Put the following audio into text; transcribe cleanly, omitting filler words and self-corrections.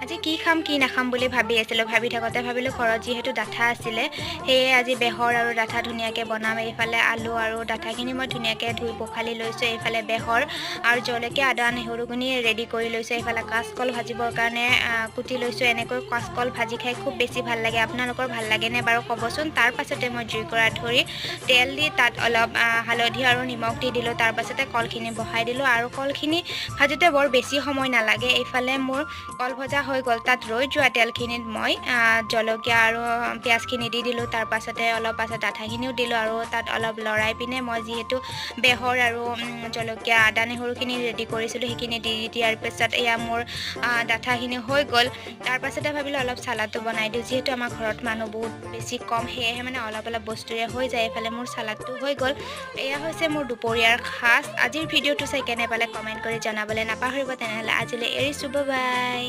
আজি কি খাম কি নাখাম বুলি ভাবি আছিলোঁ ভাবি থাকোঁতে ভাবিলোঁ ঘৰত যিহেতু ডাঠা আছিলে সেয়ে আজি বেহৰ আৰু ডাঠা ধুনীয়াকৈ বনাম এইফালে আলু আৰু ডাঠাখিনি মই ধুনীয়াকৈ ধুই পখালি লৈছোঁ এইফালে বেহৰ আৰু জলকীয়া আদা নহৰুখিনি ৰেডি কৰি লৈছোঁ এইফালে কাচকল ভাজিবৰ কাৰণে কুটি লৈছোঁ এনেকৈ কাচকল ভাজি খাই খুব বেছি ভাল লাগে আপোনালোকৰ ভাল লাগেনে বাৰু ক'বচোন তাৰ পাছতে মই জুই কৰা ধৰি তেল দি তাত অলপ হালধি আৰু নিমখ দি দিলোঁ তাৰ পাছতে কলখিনি বহাই দিলোঁ আৰু কলখিনি ভাজোঁতে বৰ বেছি সময় নালাগে এইফালে মোৰ কল ভজা হৈ গ'ল তাত ৰৈ যোৱা তেলখিনিত মই জলকীয়া আৰু পিঁয়াজখিনি দি দিলোঁ তাৰ পাছতে অলপ পাছত ডাঠাখিনিও দিলোঁ আৰু তাত অলপ লৰাই পিনে মই যিহেতু বেহৰ আৰু জলকীয়া আদা নহৰুখিনি ৰেডি কৰিছিলোঁ সেইখিনি দি দিয়াৰ পিছত এয়া মোৰ ডাঠাখিনি হৈ গ'ল তাৰ পাছতে ভাবিলোঁ অলপ চালাডটো বনাই দিওঁ যিহেতু আমাৰ ঘৰত মানুহ বহুত বেছি কম সেয়েহে মানে অলপ বস্তুৰে হৈ যায় এইফালে মোৰ চালাডটো হৈ গ'ল এয়া হৈছে মোৰ দুপৰীয়াৰ সাজ আজিৰ ভিডিঅ'টো চাই কেনে পালে কমেণ্ট কৰি জনাবলৈ নাপাহৰিব তেনেহ'লে আজিলৈ এৰিছোঁ বাই